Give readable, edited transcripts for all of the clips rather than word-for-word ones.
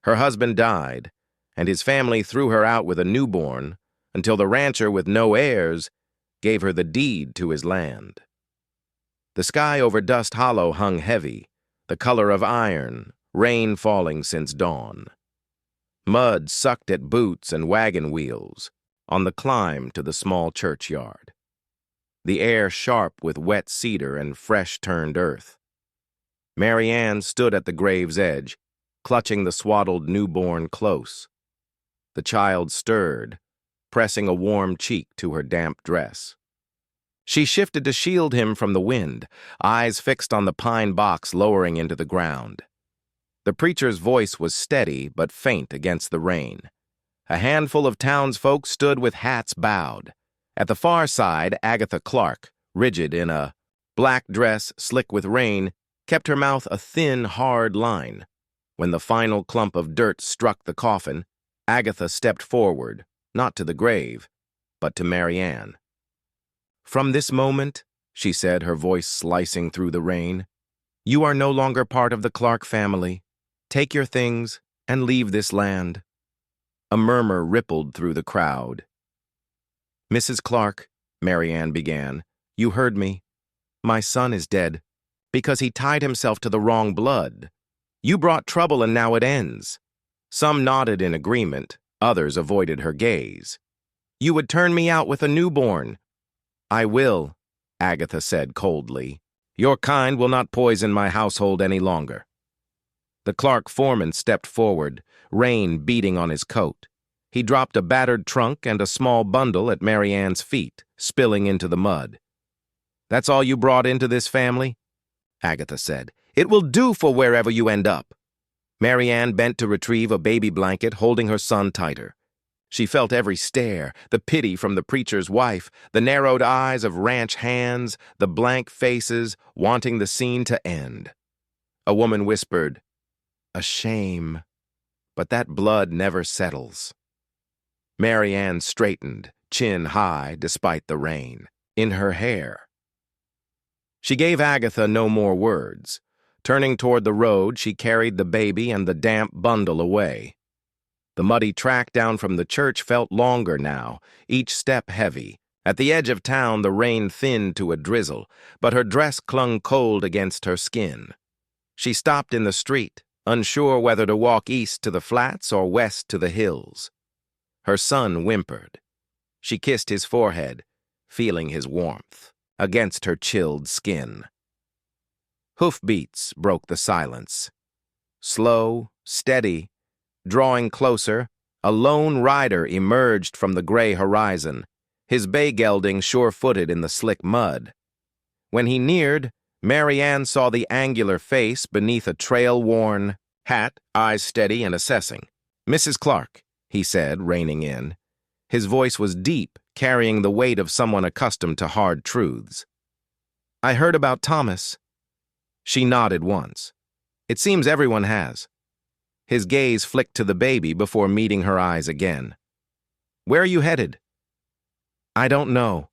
Her husband died, and his family threw her out with a newborn until the rancher with no heirs gave her the deed to his land. The sky over Dust Hollow hung heavy, the color of iron, rain falling since dawn. Mud sucked at boots and wagon wheels on the climb to the small churchyard. The air sharp with wet cedar and fresh-turned earth. Mary Ann stood at the grave's edge, clutching the swaddled newborn close. The child stirred, pressing a warm cheek to her damp dress. She shifted to shield him from the wind, eyes fixed on the pine box lowering into the ground. The preacher's voice was steady but faint against the rain. A handful of townsfolk stood with hats bowed. At the far side, Agatha Clark, rigid in a black dress slick with rain, kept her mouth a thin, hard line. When the final clump of dirt struck the coffin, Agatha stepped forward, not to the grave, but to Mary Ann. "From this moment," she said, her voice slicing through the rain, "you are no longer part of the Clark family. Take your things and leave this land." A murmur rippled through the crowd. "Mrs. Clark," Mary Ann began, "you heard me. My son is dead because he tied himself to the wrong blood. You brought trouble and now it ends." Some nodded in agreement, others avoided her gaze. "You would turn me out with a newborn." "I will," Agatha said coldly. "Your kind will not poison my household any longer." The Clark foreman stepped forward, rain beating on his coat. He dropped a battered trunk and a small bundle at Mary Ann's feet, spilling into the mud. "That's all you brought into this family?" Agatha said. "It will do for wherever you end up." Mary Ann bent to retrieve a baby blanket, holding her son tighter. She felt every stare, the pity from the preacher's wife, the narrowed eyes of ranch hands, the blank faces, wanting the scene to end. A woman whispered, "A shame, but that blood never settles." Mary Ann straightened, chin high despite the rain, in her hair. She gave Agatha no more words. Turning toward the road, she carried the baby and the damp bundle away. The muddy track down from the church felt longer now, each step heavy. At the edge of town, the rain thinned to a drizzle, but her dress clung cold against her skin. She stopped in the street, unsure whether to walk east to the flats or west to the hills. Her son whimpered. She kissed his forehead, feeling his warmth against her chilled skin. Hoofbeats broke the silence. Slow, steady, drawing closer, a lone rider emerged from the gray horizon, his bay gelding sure-footed in the slick mud. When he neared, Mary Ann saw the angular face beneath a trail-worn hat, eyes steady and assessing. "Mrs. Clark," he said, reining in. His voice was deep, carrying the weight of someone accustomed to hard truths. "I heard about Thomas." She nodded once. "It seems everyone has." His gaze flicked to the baby before meeting her eyes again. "Where are you headed?" "I don't know."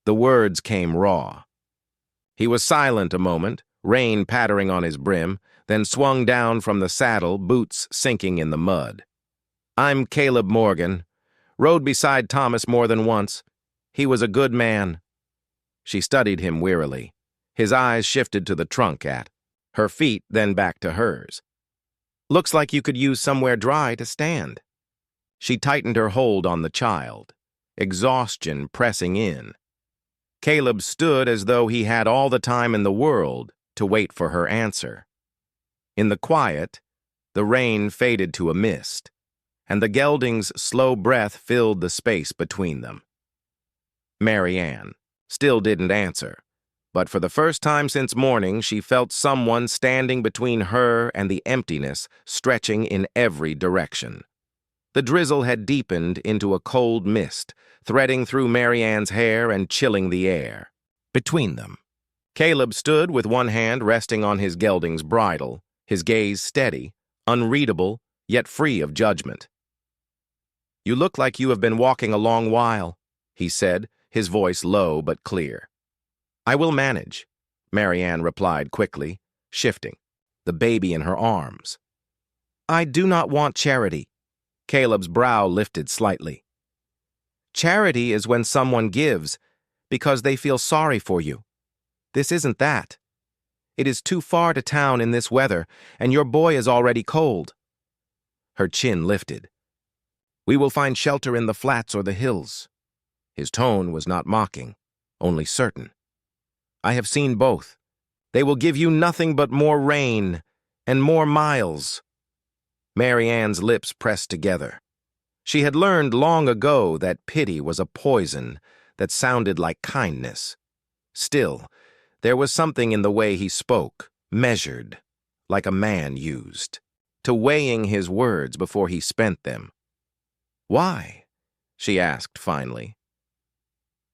The words came raw. He was silent a moment, rain pattering on his brim, then swung down from the saddle, boots sinking in the mud. "I'm Caleb Morgan. Rode beside Thomas more than once. He was a good man." She studied him wearily. His eyes shifted to the trunk at her feet, then back to hers. "Looks like you could use somewhere dry to stand." She tightened her hold on the child, exhaustion pressing in. Caleb stood as though he had all the time in the world to wait for her answer. In the quiet, the rain faded to a mist, and the gelding's slow breath filled the space between them. Mary Ann still didn't answer, but for the first time since morning she felt someone standing between her and the emptiness, stretching in every direction. The drizzle had deepened into a cold mist, threading through Mary Ann's hair and chilling the air. Between them, Caleb stood with one hand resting on his gelding's bridle, his gaze steady, unreadable, yet free of judgment. "You look like you have been walking a long while," he said, his voice low but clear. "I will manage," Mary Ann replied quickly, shifting, the baby in her arms. I do not want charity. Caleb's brow lifted slightly. Charity is when someone gives because they feel sorry for you. This isn't that. It is too far to town in this weather, and your boy is already cold. Her chin lifted. We will find shelter in the flats or the hills. His tone was not mocking, only certain. I have seen both. They will give you nothing but more rain and more miles. Mary Ann's lips pressed together. She had learned long ago that pity was a poison that sounded like kindness. Still, there was something in the way he spoke, measured, like a man used, to weighing his words before he spent them. Why? She asked finally.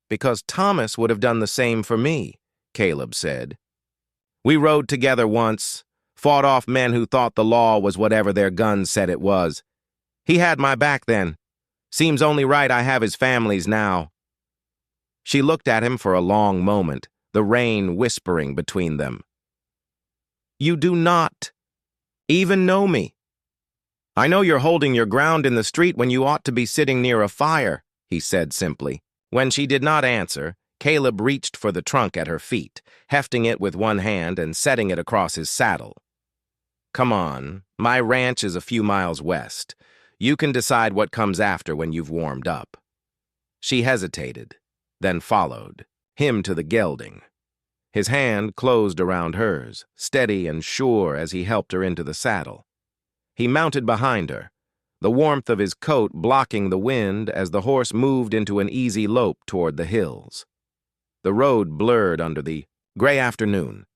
Because Thomas would have done the same for me, Caleb said. We rode together once, fought off men who thought the law was whatever their guns said it was. He had my back then. Seems only right I have his family's now. She looked at him for a long moment, the rain whispering between them. You do not even know me. I know you're holding your ground in the street when you ought to be sitting near a fire, he said simply. When she did not answer, Caleb reached for the trunk at her feet, hefting it with one hand and setting it across his saddle. Come on, my ranch is a few miles west. You can decide what comes after when you've warmed up. She hesitated, then followed, him to the gelding. His hand closed around hers, steady and sure as he helped her into the saddle. He mounted behind her, the warmth of his coat blocking the wind as the horse moved into an easy lope toward the hills. The road blurred under the gray afternoon.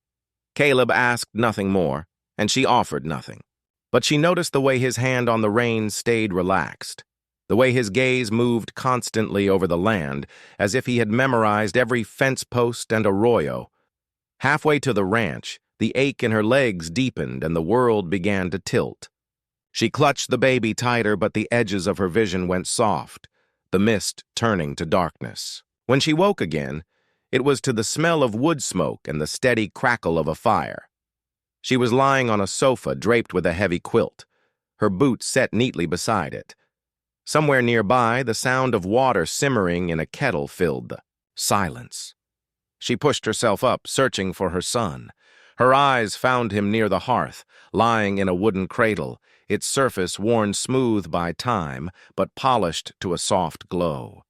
Caleb asked nothing more, and she offered nothing. But she noticed the way his hand on the reins stayed relaxed, the way his gaze moved constantly over the land, as if he had memorized every fence post and arroyo. Halfway to the ranch, the ache in her legs deepened and the world began to tilt. She clutched the baby tighter, but the edges of her vision went soft, the mist turning to darkness. When she woke again, it was to the smell of wood smoke and the steady crackle of a fire. She was lying on a sofa draped with a heavy quilt, her boots set neatly beside it. Somewhere nearby, the sound of water simmering in a kettle filled the silence. She pushed herself up, searching for her son. Her eyes found him near the hearth, lying in a wooden cradle, its surface worn smooth by time, but polished to a soft glow.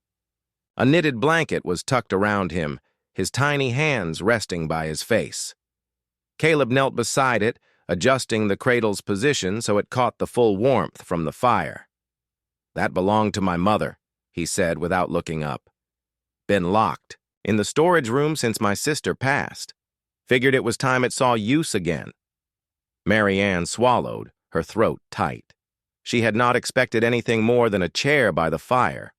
A knitted blanket was tucked around him, his tiny hands resting by his face. Caleb knelt beside it, adjusting the cradle's position so it caught the full warmth from the fire. That belonged to my mother, he said without looking up. Been locked, in the storage room since my sister passed. Figured it was time it saw use again. Mary Ann swallowed, her throat tight. She had not expected anything more than a chair by the fire,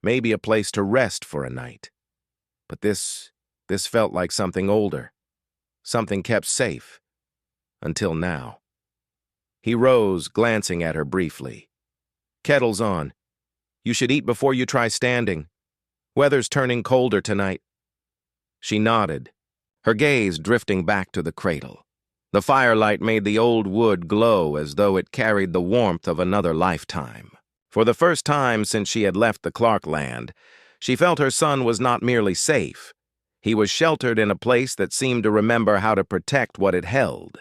maybe a place to rest for a night. But this felt like something older, something kept safe, until now. He rose, glancing at her briefly. Kettle's on. You should eat before you try standing. Weather's turning colder tonight. She nodded, her gaze drifting back to the cradle. The firelight made the old wood glow as though it carried the warmth of another lifetime. For the first time since she had left the Clark land, she felt her son was not merely safe. He was sheltered in a place that seemed to remember how to protect what it held.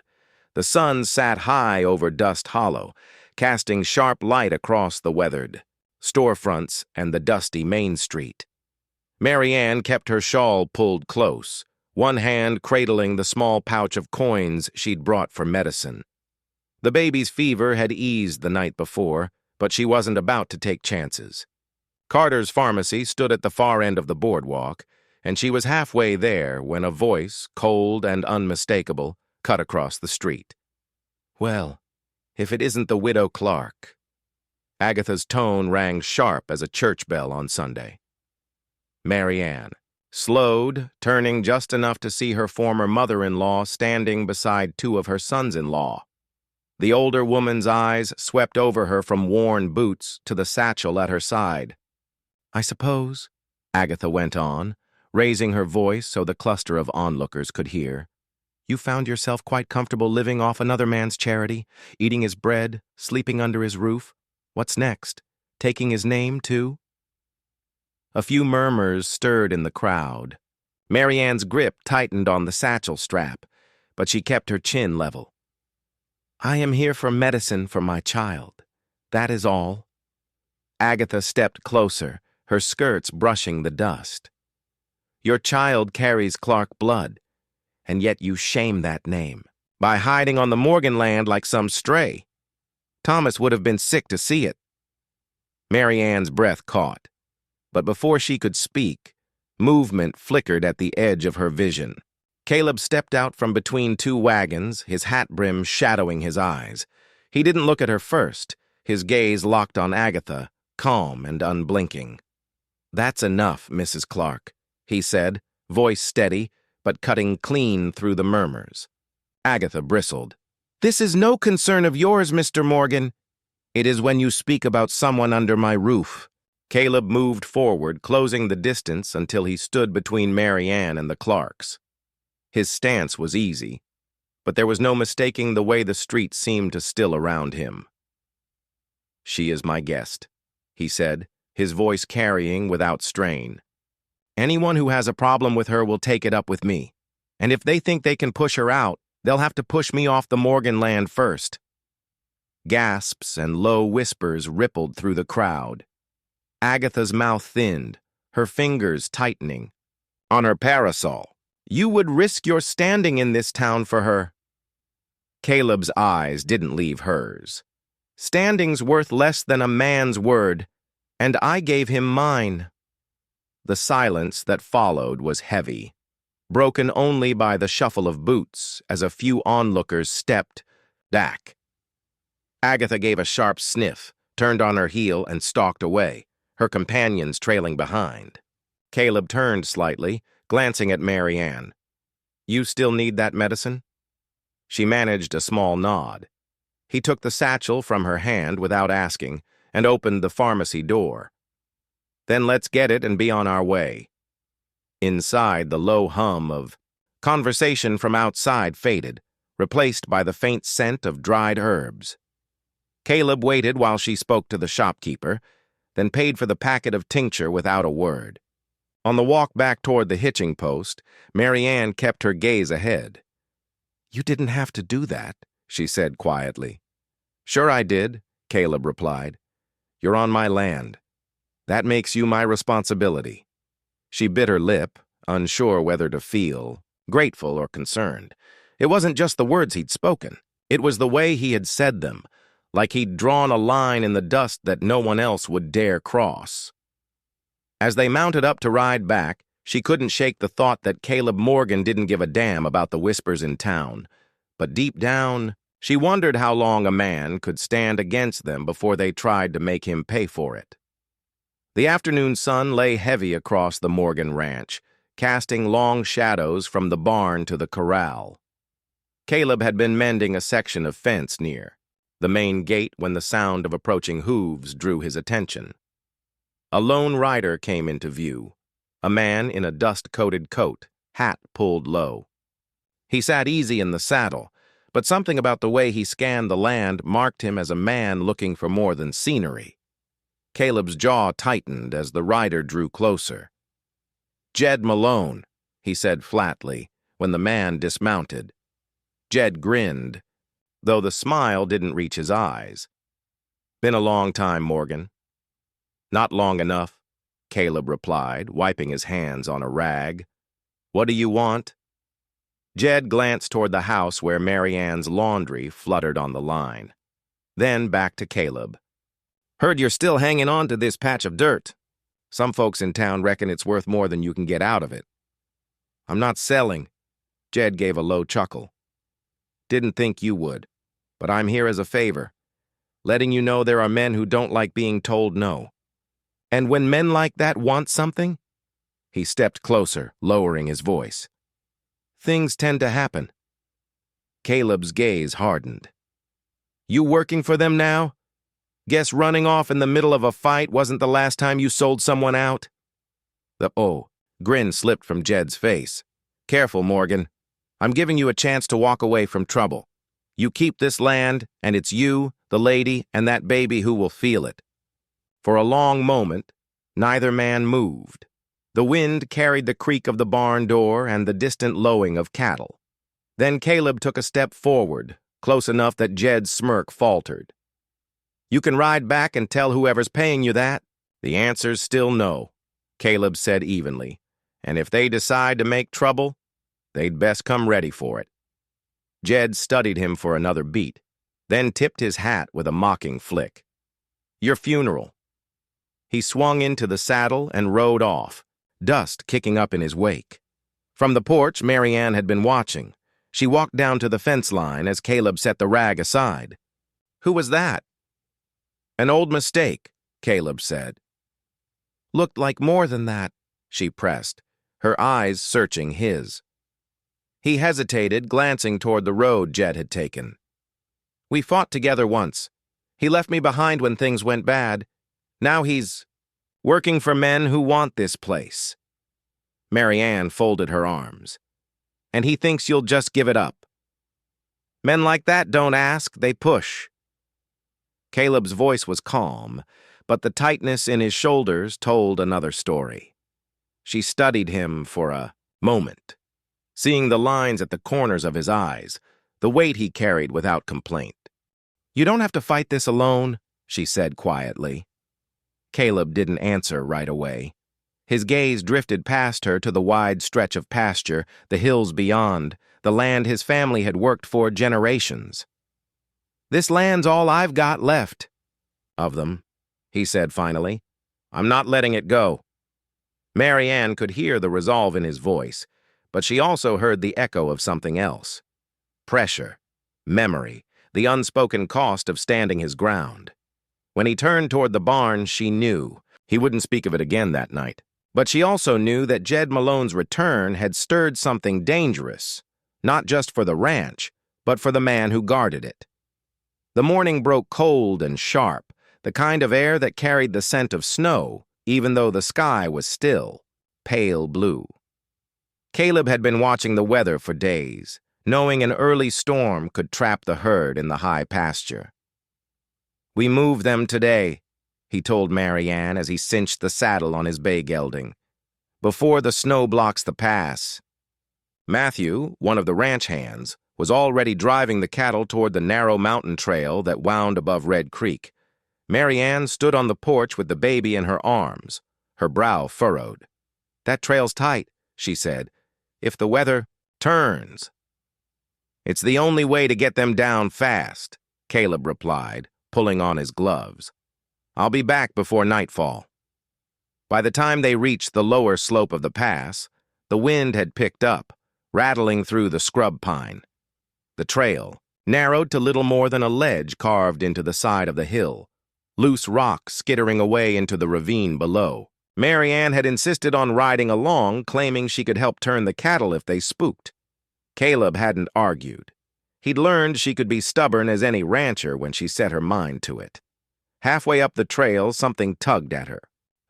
The sun sat high over Dust Hollow, casting sharp light across the weathered storefronts and the dusty Main Street. Mary Ann kept her shawl pulled close, one hand cradling the small pouch of coins she'd brought for medicine. The baby's fever had eased the night before, but she wasn't about to take chances. Carter's pharmacy stood at the far end of the boardwalk, and she was halfway there when a voice, cold and unmistakable, cut across the street. Well, if it isn't the widow Clark. Agatha's tone rang sharp as a church bell on Sunday. Mary Ann slowed, turning just enough to see her former mother-in-law standing beside two of her sons-in-law. The older woman's eyes swept over her from worn boots to the satchel at her side. I suppose, Agatha went on, raising her voice so the cluster of onlookers could hear, You found yourself quite comfortable living off another man's charity, eating his bread, sleeping under his roof. What's next? Taking his name, too? A few murmurs stirred in the crowd. Mary Ann's grip tightened on the satchel strap, but she kept her chin level. I am here for medicine for my child. That is all. Agatha stepped closer, her skirts brushing the dust. Your child carries Clark blood, and yet you shame that name by hiding on the Morgan land like some stray. Thomas would have been sick to see it. Mary Ann's breath caught, but before she could speak, movement flickered at the edge of her vision. Caleb stepped out from between two wagons, his hat brim shadowing his eyes. He didn't look at her first, his gaze locked on Agatha, calm and unblinking. That's enough, Mrs. Clark, he said, voice steady, but cutting clean through the murmurs. Agatha bristled. This is no concern of yours, Mr. Morgan. It is when you speak about someone under my roof. Caleb moved forward, closing the distance until he stood between Mary Ann and the Clarks. His stance was easy, but there was no mistaking the way the street seemed to still around him. She is my guest, he said, his voice carrying without strain. Anyone who has a problem with her will take it up with me, and if they think they can push her out, they'll have to push me off the Morgan land first. Gasps and low whispers rippled through the crowd. Agatha's mouth thinned, her fingers tightening. On her parasol. You would risk your standing in this town for her. Caleb's eyes didn't leave hers. Standing's worth less than a man's word, and I gave him mine. The silence that followed was heavy, broken only by the shuffle of boots as a few onlookers stepped back. Agatha gave a sharp sniff, turned on her heel, and stalked away, her companions trailing behind. Caleb turned slightly, glancing at Mary Ann. You still need that medicine? She managed a small nod. He took the satchel from her hand without asking and opened the pharmacy door. Then let's get it and be on our way. Inside, the low hum of conversation from outside faded, replaced by the faint scent of dried herbs. Caleb waited while she spoke to the shopkeeper, then paid for the packet of tincture without a word. On the walk back toward the hitching post, Mary Ann kept her gaze ahead. You didn't have to do that, she said quietly. Sure I did, Caleb replied. You're on my land. That makes you my responsibility. She bit her lip, unsure whether to feel grateful or concerned. It wasn't just the words he'd spoken. It was the way he had said them, like he'd drawn a line in the dust that no one else would dare cross. As they mounted up to ride back, she couldn't shake the thought that Caleb Morgan didn't give a damn about the whispers in town. But deep down, she wondered how long a man could stand against them before they tried to make him pay for it. The afternoon sun lay heavy across the Morgan ranch, casting long shadows from the barn to the corral. Caleb had been mending a section of fence near the main gate when the sound of approaching hooves drew his attention. A lone rider came into view, a man in a dust-coated coat, hat pulled low. He sat easy in the saddle, but something about the way he scanned the land marked him as a man looking for more than scenery. Caleb's jaw tightened as the rider drew closer. Jed Malone, he said flatly, when the man dismounted. Jed grinned, though the smile didn't reach his eyes. Been a long time, Morgan. Not long enough, Caleb replied, wiping his hands on a rag. What do you want? Jed glanced toward the house where Mary Ann's laundry fluttered on the line. Then back to Caleb. Heard you're still hanging on to this patch of dirt. Some folks in town reckon it's worth more than you can get out of it. I'm not selling. Jed gave a low chuckle. Didn't think you would, but I'm here as a favor, letting you know there are men who don't like being told no. And when men like that want something, he stepped closer, lowering his voice. Things tend to happen. Caleb's gaze hardened. You working for them now? Guess running off in the middle of a fight wasn't the last time you sold someone out? The grin slipped from Jed's face. Careful, Morgan. I'm giving you a chance to walk away from trouble. You keep this land, and it's you, the lady, and that baby who will feel it." For a long moment, neither man moved. The wind carried the creak of the barn door and the distant lowing of cattle. Then Caleb took a step forward, close enough that Jed's smirk faltered. "You can ride back and tell whoever's paying you that." "The answer's still no," Caleb said evenly. "And if they decide to make trouble, they'd best come ready for it." Jed studied him for another beat, then tipped his hat with a mocking flick. "Your funeral." He swung into the saddle and rode off, dust kicking up in his wake. From the porch, Mary Ann had been watching. She walked down to the fence line as Caleb set the rag aside. "Who was that?" "An old mistake," Caleb said. "Looked like more than that," she pressed, her eyes searching his. He hesitated, glancing toward the road Jed had taken. "We fought together once. He left me behind when things went bad. Now he's working for men who want this place." Mary Ann folded her arms. "And he thinks you'll just give it up." "Men like that don't ask, they push." Caleb's voice was calm, but the tightness in his shoulders told another story. She studied him for a moment, seeing the lines at the corners of his eyes, the weight he carried without complaint. "You don't have to fight this alone," she said quietly. Caleb didn't answer right away. His gaze drifted past her to the wide stretch of pasture, the hills beyond, the land his family had worked for generations. "This land's all I've got left of them," he said finally. "I'm not letting it go." Mary Ann could hear the resolve in his voice, but she also heard the echo of something else. Pressure, memory, the unspoken cost of standing his ground. When he turned toward the barn, she knew he wouldn't speak of it again that night. But she also knew that Jed Malone's return had stirred something dangerous, not just for the ranch, but for the man who guarded it. The morning broke cold and sharp, the kind of air that carried the scent of snow, even though the sky was still, pale blue. Caleb had been watching the weather for days, knowing an early storm could trap the herd in the high pasture. "We moved them today," he told Mary Ann as he cinched the saddle on his bay gelding, "before the snow blocks the pass." Matthew, one of the ranch hands, was already driving the cattle toward the narrow mountain trail that wound above Red Creek. Mary Ann stood on the porch with the baby in her arms, her brow furrowed. "That trail's tight," she said. "If the weather turns." "It's the only way to get them down fast," Caleb replied, pulling on his gloves. "I'll be back before nightfall." By the time they reached the lower slope of the pass, the wind had picked up, rattling through the scrub pine. The trail narrowed to little more than a ledge carved into the side of the hill, loose rock skittering away into the ravine below. Mary Ann had insisted on riding along, claiming she could help turn the cattle if they spooked. Caleb hadn't argued. He'd learned she could be stubborn as any rancher when she set her mind to it. Halfway up the trail, something tugged at her.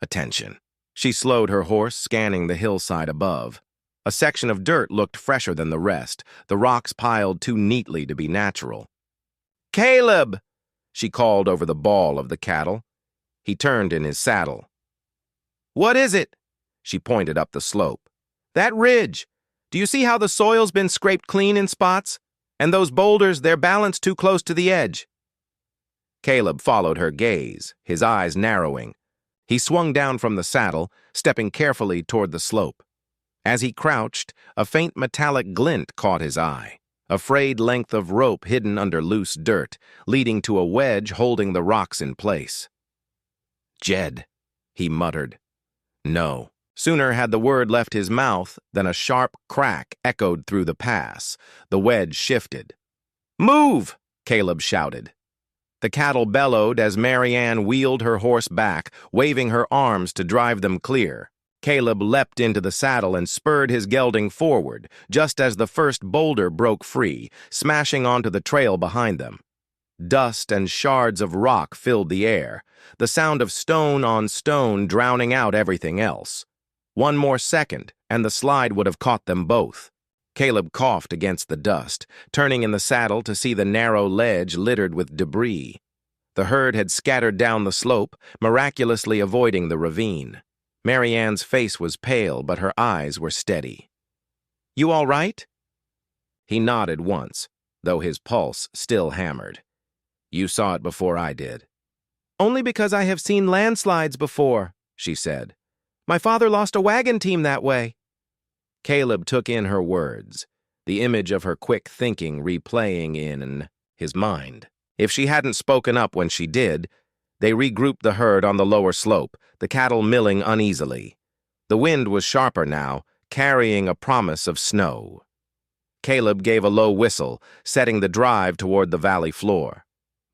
Attention. She slowed her horse, scanning the hillside above. A section of dirt looked fresher than the rest, the rocks piled too neatly to be natural. "Caleb!" she called over the bawl of the cattle. He turned in his saddle. "What is it?" She pointed up the slope. "That ridge. Do you see how the soil's been scraped clean in spots? And those boulders, they're balanced too close to the edge." Caleb followed her gaze, his eyes narrowing. He swung down from the saddle, stepping carefully toward the slope. As he crouched, a faint metallic glint caught his eye, a frayed length of rope hidden under loose dirt, leading to a wedge holding the rocks in place. "Jed," he muttered. No. Sooner had the word left his mouth than a sharp crack echoed through the pass. The wedge shifted. "Move!" Caleb shouted. The cattle bellowed as Mary Ann wheeled her horse back, waving her arms to drive them clear. Caleb leapt into the saddle and spurred his gelding forward, just as the first boulder broke free, smashing onto the trail behind them. Dust and shards of rock filled the air, the sound of stone on stone drowning out everything else. One more second, and the slide would have caught them both. Caleb coughed against the dust, turning in the saddle to see the narrow ledge littered with debris. The herd had scattered down the slope, miraculously avoiding the ravine. Mary Ann's face was pale, but her eyes were steady. "You all right?" He nodded once, though his pulse still hammered. "You saw it before I did." "Only because I have seen landslides before," she said. "My father lost a wagon team that way." Caleb took in her words, the image of her quick thinking replaying in his mind. If she hadn't spoken up when she did, they regrouped the herd on the lower slope, the cattle milling uneasily. The wind was sharper now, carrying a promise of snow. Caleb gave a low whistle, setting the drive toward the valley floor.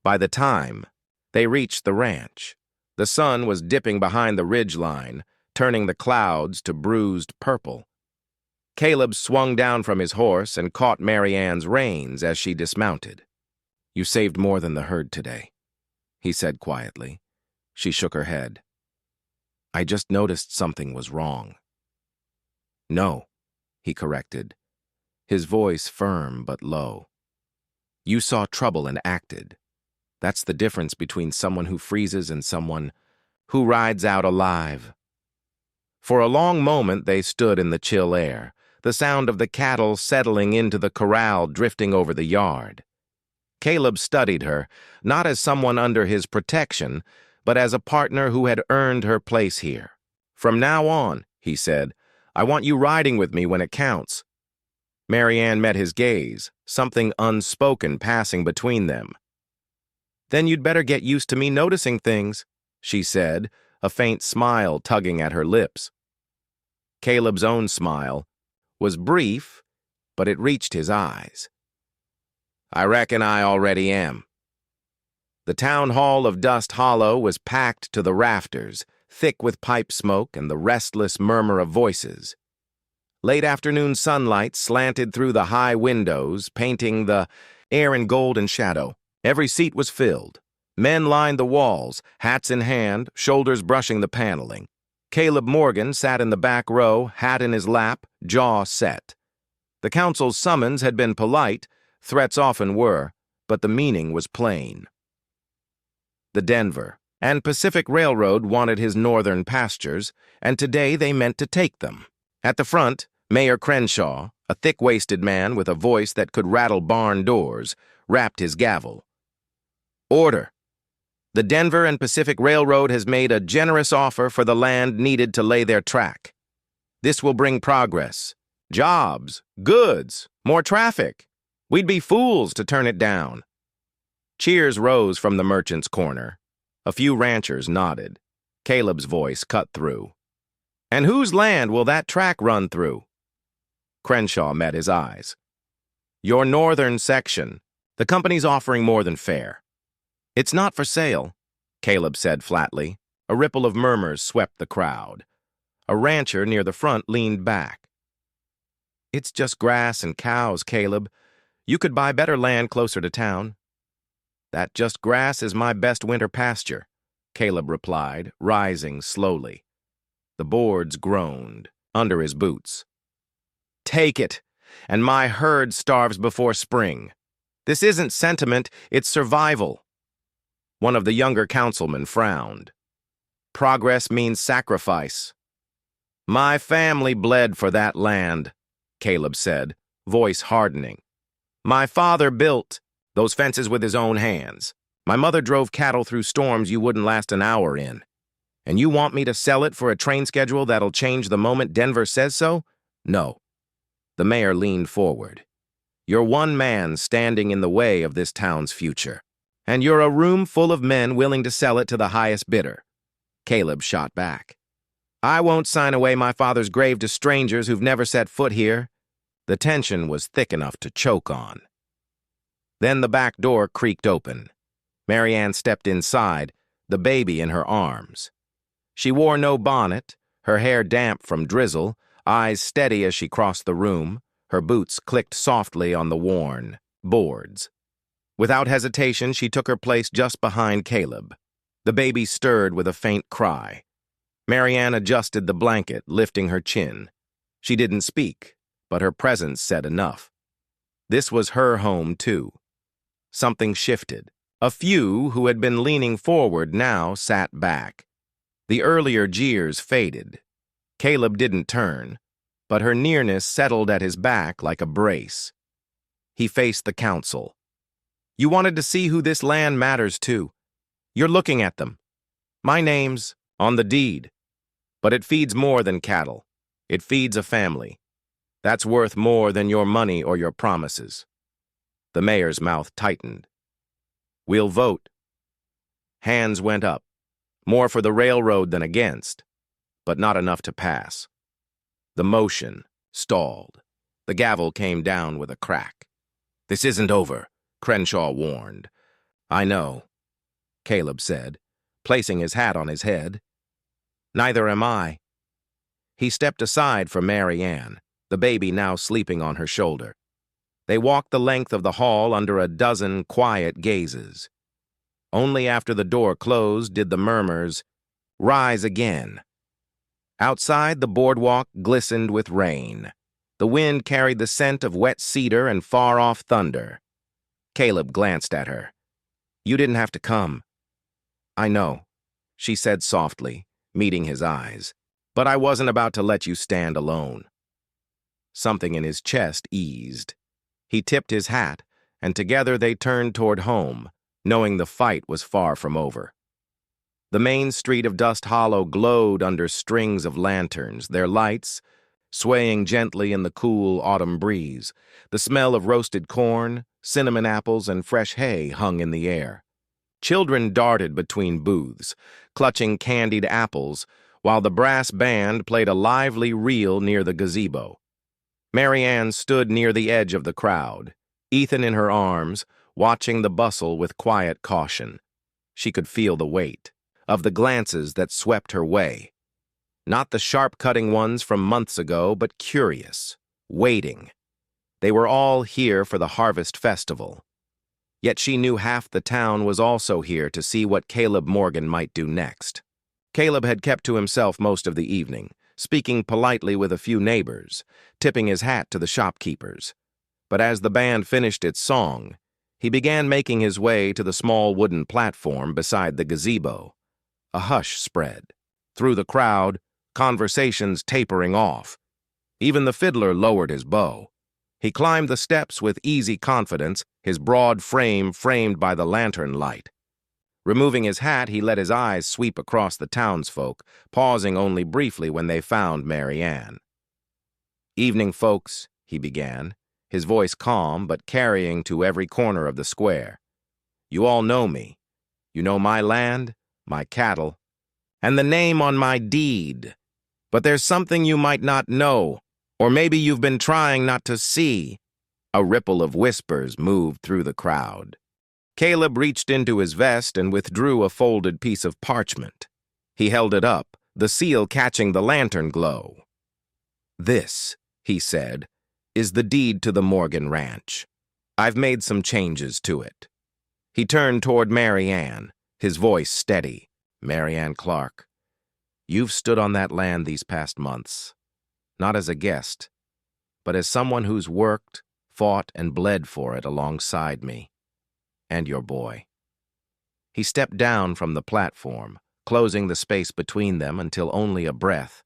By the time they reached the ranch, the sun was dipping behind the ridge line, turning the clouds to bruised purple. Caleb swung down from his horse and caught Mary Ann's reins as she dismounted. "You saved more than the herd today," he said quietly. She shook her head. "I just noticed something was wrong." "No," he corrected, his voice firm but low. "You saw trouble and acted. That's the difference between someone who freezes and someone who rides out alive." For a long moment they stood in the chill air, the sound of the cattle settling into the corral drifting over the yard. Caleb studied her, not as someone under his protection, but as a partner who had earned her place here. "From now on," he said, "I want you riding with me when it counts." Mary Ann met his gaze, something unspoken passing between them. "Then you'd better get used to me noticing things," she said, a faint smile tugging at her lips. Caleb's own smile was brief, but it reached his eyes. "I reckon I already am." The town hall of Dust Hollow was packed to the rafters, thick with pipe smoke and the restless murmur of voices. Late afternoon sunlight slanted through the high windows, painting the air in gold and shadow. Every seat was filled. Men lined the walls, hats in hand, shoulders brushing the paneling. Caleb Morgan sat in the back row, hat in his lap, jaw set. The council's summons had been polite, threats often were, but the meaning was plain. The Denver and Pacific Railroad wanted his northern pastures, and today they meant to take them. At the front, Mayor Crenshaw, a thick-waisted man with a voice that could rattle barn doors, rapped his gavel. "Order. The Denver and Pacific Railroad has made a generous offer for the land needed to lay their track. This will bring progress, jobs, goods, more traffic. We'd be fools to turn it down." Cheers rose from the merchant's corner. A few ranchers nodded. Caleb's voice cut through. "And whose land will that track run through?" Crenshaw met his eyes. "Your northern section. The company's offering more than fair." "It's not for sale," Caleb said flatly. A ripple of murmurs swept the crowd. A rancher near the front leaned back. "It's just grass and cows, Caleb. You could buy better land closer to town." "That just grass is my best winter pasture," Caleb replied, rising slowly. The boards groaned under his boots. "Take it, and my herd starves before spring. This isn't sentiment, it's survival." One of the younger councilmen frowned. "Progress means sacrifice." "My family bled for that land," Caleb said, voice hardening. "My father built those fences with his own hands. My mother drove cattle through storms you wouldn't last an hour in. And you want me to sell it for a train schedule that'll change the moment Denver says so? No." The mayor leaned forward. "You're one man standing in the way of this town's future. And you're a room full of men willing to sell it to the highest bidder." Caleb shot back. "I won't sign away my father's grave to strangers who've never set foot here." The tension was thick enough to choke on. Then the back door creaked open. Mary Ann stepped inside, the baby in her arms. She wore no bonnet, her hair damp from drizzle, eyes steady as she crossed the room. Her boots clicked softly on the worn boards. Without hesitation, she took her place just behind Caleb. The baby stirred with a faint cry. Mary Ann adjusted the blanket, lifting her chin. She didn't speak, but her presence said enough. This was her home, too. Something shifted. A few who had been leaning forward now sat back. The earlier jeers faded. Caleb didn't turn, but her nearness settled at his back like a brace. He faced the council. You wanted to see who this land matters to. You're looking at them. My name's on the deed. But it feeds more than cattle. It feeds a family. That's worth more than your money or your promises. The mayor's mouth tightened. We'll vote. Hands went up. More for the railroad than against, but not enough to pass. The motion stalled. The gavel came down with a crack. This isn't over, Crenshaw warned. I know, Caleb said, placing his hat on his head. Neither am I. He stepped aside for Mary Ann, the baby now sleeping on her shoulder. They walked the length of the hall under a dozen quiet gazes. Only after the door closed did the murmurs rise again. Outside, the boardwalk glistened with rain. The wind carried the scent of wet cedar and far-off thunder. Caleb glanced at her. You didn't have to come. I know, she said softly, meeting his eyes, but I wasn't about to let you stand alone. Something in his chest eased. He tipped his hat, and together they turned toward home, knowing the fight was far from over. The main street of Dust Hollow glowed under strings of lanterns, their lights swaying gently in the cool autumn breeze. The smell of roasted corn, cinnamon apples, and fresh hay hung in the air. Children darted between booths, clutching candied apples, while the brass band played a lively reel near the gazebo. Mary Ann stood near the edge of the crowd, Ethan in her arms, watching the bustle with quiet caution. She could feel the weight of the glances that swept her way. Not the sharp-cutting ones from months ago, but curious, waiting. They were all here for the harvest festival. Yet she knew half the town was also here to see what Caleb Morgan might do next. Caleb had kept to himself most of the evening, speaking politely with a few neighbors, tipping his hat to the shopkeepers. But as the band finished its song, he began making his way to the small wooden platform beside the gazebo. A hush spread. Through the crowd, conversations tapering off. Even the fiddler lowered his bow. He climbed the steps with easy confidence, his broad frame framed by the lantern light. Removing his hat, he let his eyes sweep across the townsfolk, pausing only briefly when they found Mary Ann. Evening, folks, he began, his voice calm but carrying to every corner of the square. You all know me. You know my land, my cattle, and the name on my deed. But there's something you might not know, or maybe you've been trying not to see. A ripple of whispers moved through the crowd. Caleb reached into his vest and withdrew a folded piece of parchment. He held it up, the seal catching the lantern glow. This, he said, is the deed to the Morgan Ranch. I've made some changes to it. He turned toward Mary Ann, his voice steady. Mary Ann Clark, you've stood on that land these past months, not as a guest, but as someone who's worked, fought, and bled for it alongside me. And your boy. He stepped down from the platform, closing the space between them until only a breath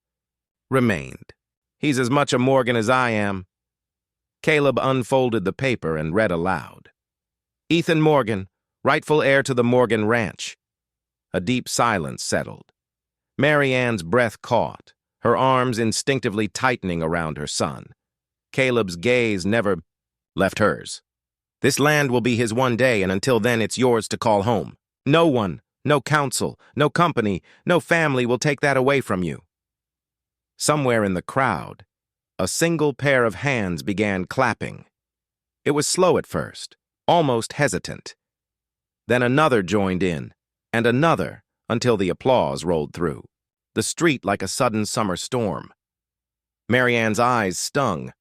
remained. He's as much a Morgan as I am. Caleb unfolded the paper and read aloud. Ethan Morgan, rightful heir to the Morgan Ranch. A deep silence settled. Mary Ann's breath caught, her arms instinctively tightening around her son. Caleb's gaze never left hers. This land will be his one day, and until then it's yours to call home. No one, no council, no company, no family will take that away from you. Somewhere in the crowd, a single pair of hands began clapping. It was slow at first, almost hesitant. Then another joined in, and another, until the applause rolled through. The street like a sudden summer storm. Mary Ann's eyes stung.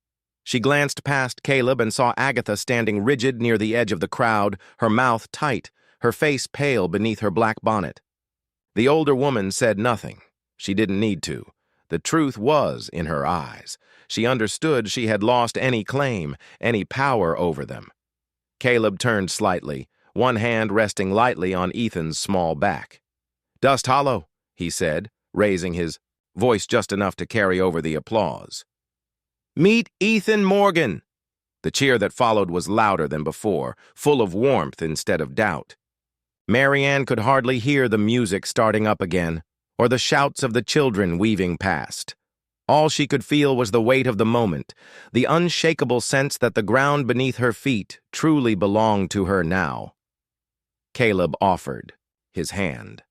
She glanced past Caleb and saw Agatha standing rigid near the edge of the crowd, her mouth tight, her face pale beneath her black bonnet. The older woman said nothing. She didn't need to. The truth was in her eyes. She understood she had lost any claim, any power over them. Caleb turned slightly, one hand resting lightly on Ethan's small back. "Dust Hollow," he said, raising his voice just enough to carry over the applause. "Meet Ethan Morgan!" The cheer that followed was louder than before, full of warmth instead of doubt. Marianne could hardly hear the music starting up again, or the shouts of the children weaving past. All she could feel was the weight of the moment, the unshakable sense that the ground beneath her feet truly belonged to her now. Caleb offered his hand.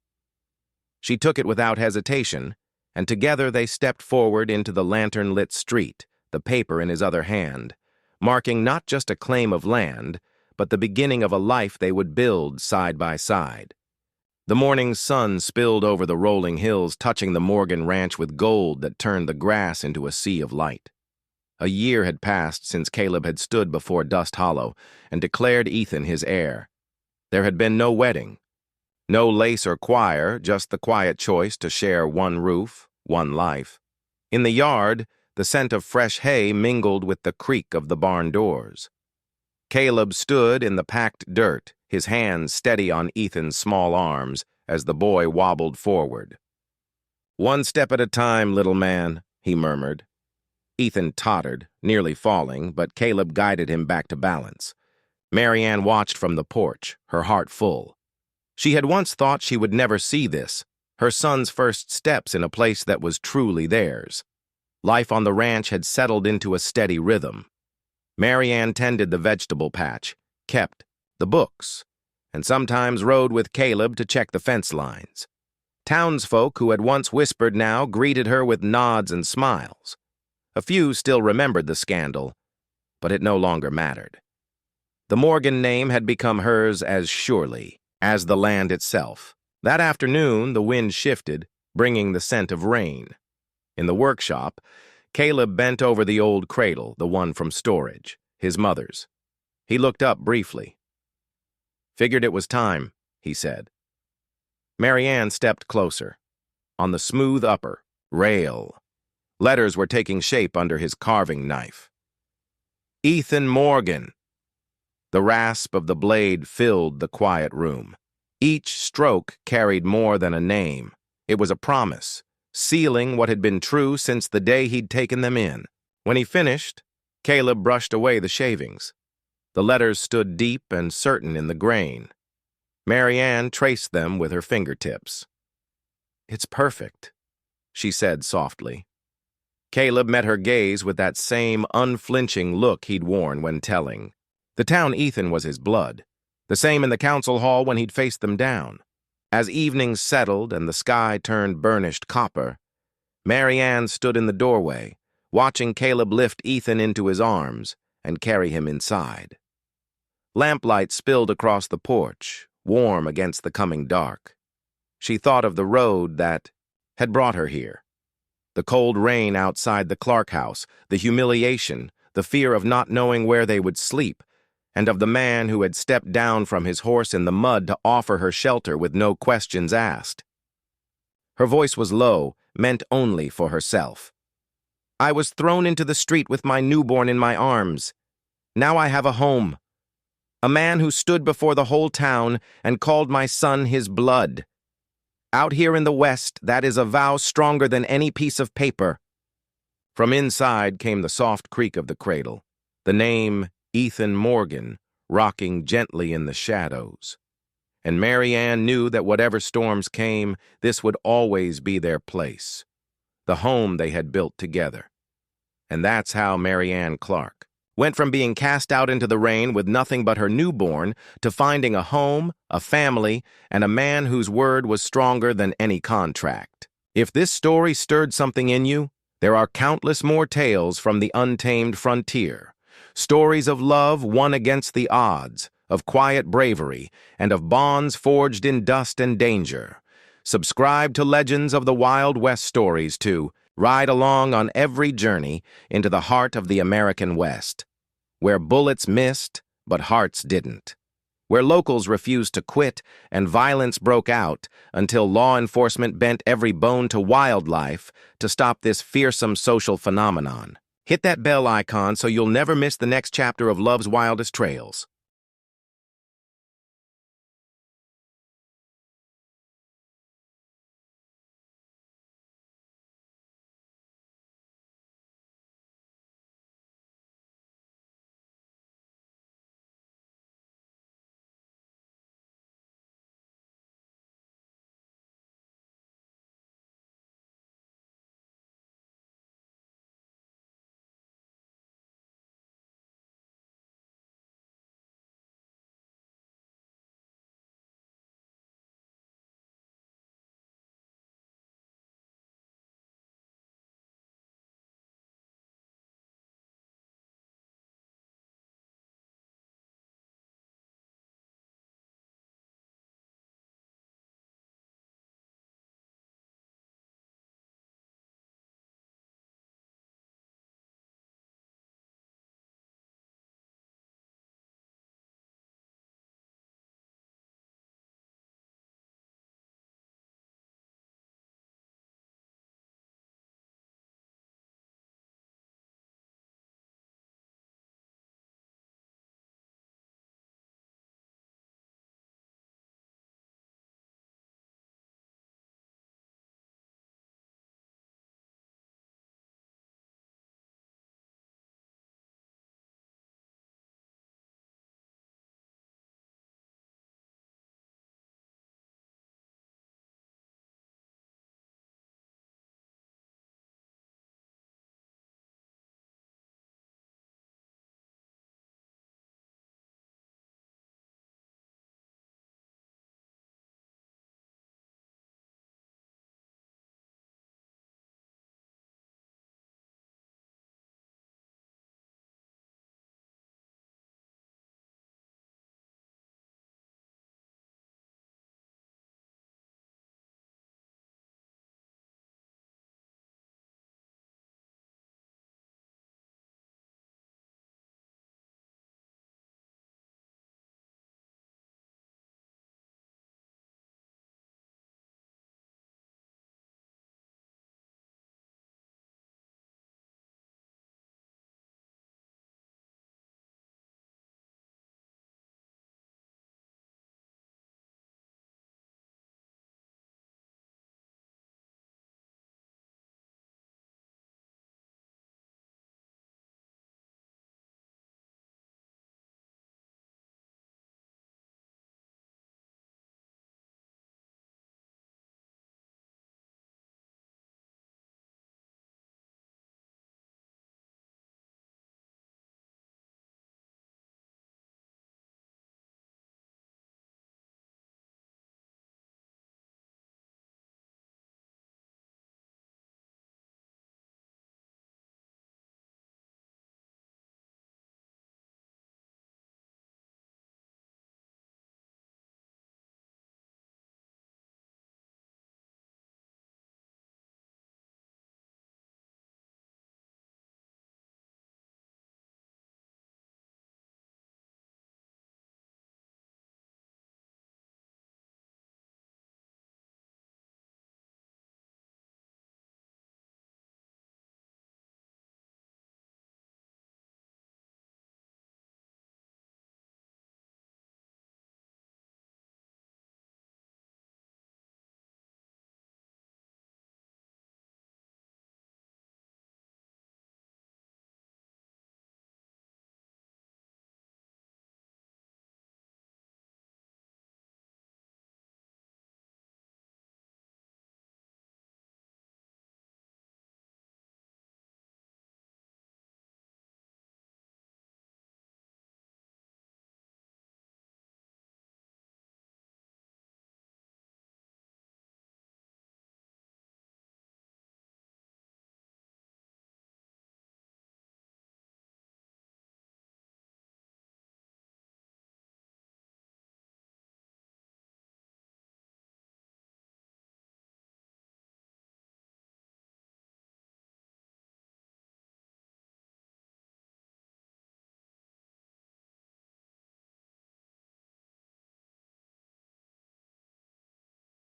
She took it without hesitation, and together they stepped forward into the lantern-lit street, the paper in his other hand, marking not just a claim of land, but the beginning of a life they would build side by side. The morning sun spilled over the rolling hills, touching the Morgan ranch with gold that turned the grass into a sea of light. A year had passed since Caleb had stood before Dust Hollow and declared Ethan his heir. There had been no wedding, no lace or choir, just the quiet choice to share one roof, one life. In the yard, the scent of fresh hay mingled with the creak of the barn doors. Caleb stood in the packed dirt, his hands steady on Ethan's small arms as the boy wobbled forward. "One step at a time, little man," he murmured. Ethan tottered, nearly falling, but Caleb guided him back to balance. Marianne watched from the porch, her heart full. She had once thought she would never see this, her son's first steps in a place that was truly theirs. Life on the ranch had settled into a steady rhythm. Marianne tended the vegetable patch, kept the books, and sometimes rode with Caleb to check the fence lines. Townsfolk who had once whispered now greeted her with nods and smiles. A few still remembered the scandal, but it no longer mattered. The Morgan name had become hers as surely as the land itself. That afternoon, the wind shifted, bringing the scent of rain. In the workshop, Caleb bent over the old cradle, the one from storage, his mother's. He looked up briefly. "Figured it was time," he said. Marianne stepped closer. On the smooth upper, rail. Letters were taking shape under his carving knife. "Ethan Morgan." The rasp of the blade filled the quiet room. Each stroke carried more than a name. It was a promise, sealing what had been true since the day he'd taken them in. When he finished, Caleb brushed away the shavings. The letters stood deep and certain in the grain. Marianne traced them with her fingertips. "It's perfect," she said softly. Caleb met her gaze with that same unflinching look he'd worn when telling. The town Ethan was his blood, the same in the council hall when he'd faced them down. As evenings settled and the sky turned burnished copper, Marianne stood in the doorway, watching Caleb lift Ethan into his arms and carry him inside. Lamplight spilled across the porch, warm against the coming dark. She thought of the road that had brought her here. The cold rain outside the Clark house, the humiliation, the fear of not knowing where they would sleep, and of the man who had stepped down from his horse in the mud to offer her shelter with no questions asked. Her voice was low, meant only for herself. "I was thrown into the street with my newborn in my arms. Now I have a home. A man who stood before the whole town and called my son his blood. Out here in the West, that is a vow stronger than any piece of paper." From inside came the soft creak of the cradle, the name Ethan Morgan rocking gently in the shadows. And Marianne knew that whatever storms came, this would always be their place, the home they had built together. And that's how Marianne Clark went from being cast out into the rain with nothing but her newborn to finding a home, a family, and a man whose word was stronger than any contract. If this story stirred something in you, there are countless more tales from the untamed frontier. Stories of love won against the odds, of quiet bravery, and of bonds forged in dust and danger. Subscribe to Legends of the Wild West stories to ride along on every journey into the heart of the American West, where bullets missed but hearts didn't. where locals refused to quit and violence broke out until law enforcement bent every bone to wildlife to stop this fearsome social phenomenon. Hit that bell icon so you'll never miss the next chapter of Love's Wildest Trails.